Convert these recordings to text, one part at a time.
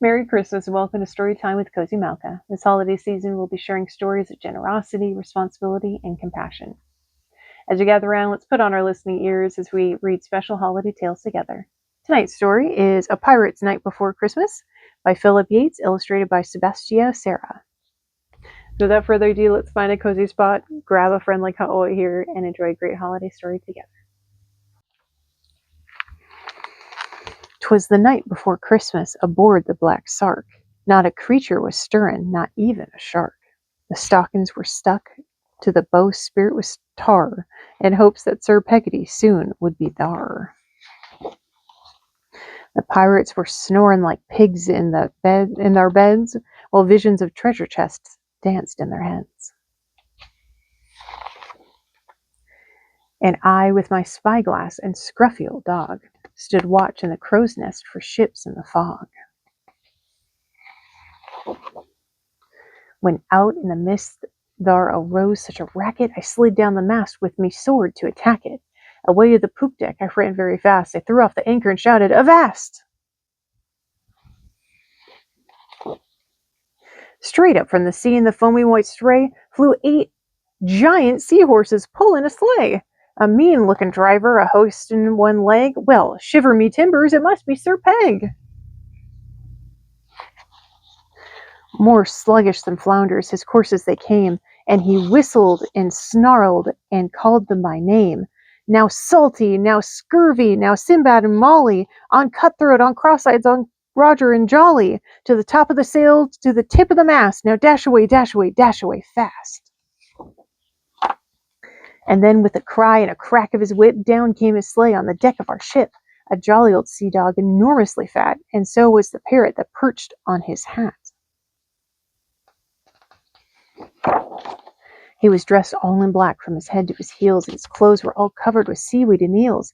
Merry Christmas and welcome to Storytime with Cozy Malka. This holiday season, we'll be sharing stories of generosity, responsibility, and compassion. As we gather around, let's put on our listening ears as we read special holiday tales together. Tonight's story is A Pirate's Night Before Christmas by Philip Yates, illustrated by Sebastien Serra. So without further ado, let's find a cozy spot, grab a friendly cuddle here, and enjoy a great holiday story together. 'Twas the night before Christmas aboard the Black Sark. Not a creature was stirring, not even a shark. The stockings were stuck to the bowsprit with tar, in hopes that Sir Peggotty soon would be thar. The pirates were snoring like pigs in their beds, while visions of treasure chests danced in their heads. And I, with my spyglass and scruffy old dog, stood watch in the crow's nest for ships in the fog. When out in the mist there arose such a racket, I slid down the mast with me sword to attack it. Away to the poop deck I ran very fast. I threw off the anchor and shouted, "Avast!" Straight up from the sea in the foamy white spray flew 8 giant seahorses pulling a sleigh. A mean-looking driver, a host in one leg. Well, shiver me timbers, it must be Sir Peg. More sluggish than flounders, his coursers they came, and he whistled and snarled and called them by name. Now Salty, now Scurvy, now Sinbad and Molly, on Cutthroat, on Cross-Eyes, on Roger and Jolly, to the top of the sail, to the tip of the mast. Now dash away, dash away, dash away fast. And then with a cry and a crack of his whip, down came his sleigh on the deck of our ship. A jolly old sea dog, enormously fat, and so was the parrot that perched on his hat. He was dressed all in black from his head to his heels, and his clothes were all covered with seaweed and eels.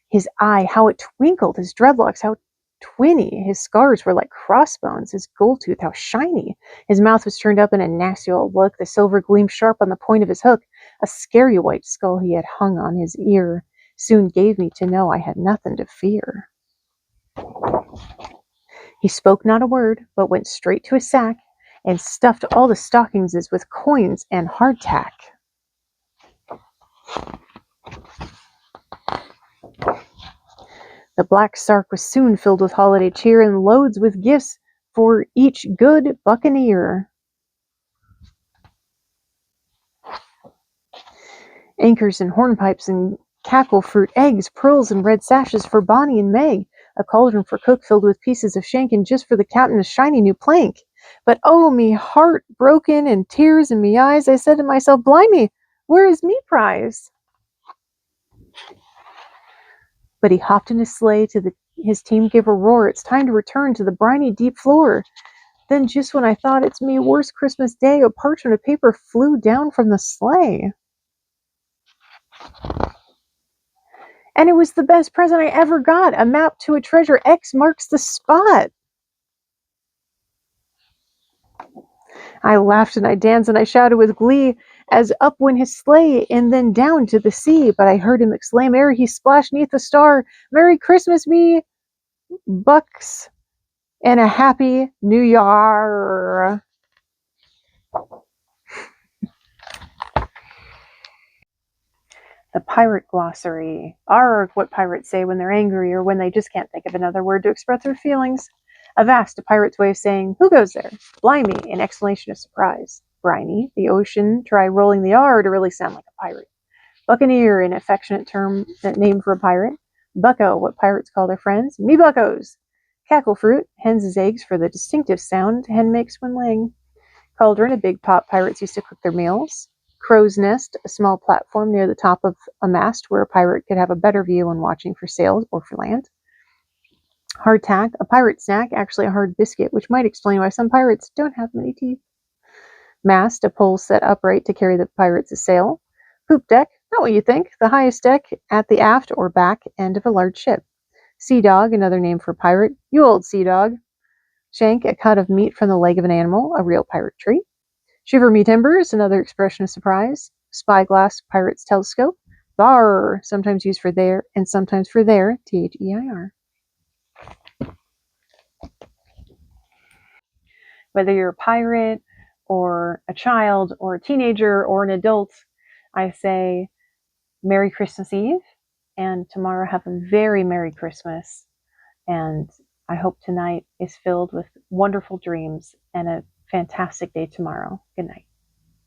His eye, how it twinkled, his dreadlocks, how twinny, his scars were like crossbones, his gold tooth, how shiny. His mouth was turned up in a nasty old look, the silver gleamed sharp on the point of his hook. A scary white skull he had hung on his ear soon gave me to know I had nothing to fear. He spoke not a word, but went straight to his sack and stuffed all the stockings with coins and hardtack. The Black Sark was soon filled with holiday cheer and loads with gifts for each good buccaneer. Anchors and hornpipes and cackle fruit, eggs, pearls and red sashes for Bonnie and Meg, a cauldron for cook filled with pieces of shank, and just for the captain a shiny new plank. But oh, me heart broken and tears in me eyes, I said to myself, "Blimey, where is me prize?" But he hopped in his sleigh, his team gave a roar, "It's time to return to the briny deep floor." Then just when I thought it's me worst Christmas day, a parchment of paper flew down from the sleigh. And it was the best present I ever got, a map to a treasure. X marks the spot. I laughed and I danced and I shouted with glee, as up went his sleigh and then down to the sea. But I heard him exclaim ere he splashed 'neath the star, "Merry Christmas, me bucks, and a happy New Year." The Pirate Glossary. Arg, what pirates say when they're angry or when they just can't think of another word to express their feelings. Avast, a pirate's way of saying, "Who goes there?" Blimey, an exclamation of surprise. Briny, the ocean, try rolling the R to really sound like a pirate. Buccaneer, an affectionate name for a pirate. Bucko, what pirates call their friends. "Me buckos." Cackle fruit, hens' eggs for the distinctive sound hen makes when laying. Cauldron, a big pot pirates used to cook their meals. Crow's nest, a small platform near the top of a mast where a pirate could have a better view when watching for sails or for land. Hardtack, a pirate snack, actually a hard biscuit, which might explain why some pirates don't have many teeth. Mast, a pole set upright to carry the pirates' sail. Poop deck, not what you think, the highest deck at the aft or back end of a large ship. Sea dog, another name for pirate. You old sea dog. Shank, a cut of meat from the leg of an animal, a real pirate treat. Shiver me timbers, another expression of surprise. Spyglass, pirate's telescope. Bar, sometimes used for there and sometimes for there, Their. Whether you're a pirate or a child or a teenager or an adult, I say Merry Christmas Eve, and tomorrow have a very Merry Christmas. And I hope tonight is filled with wonderful dreams and a fantastic day tomorrow. Good night.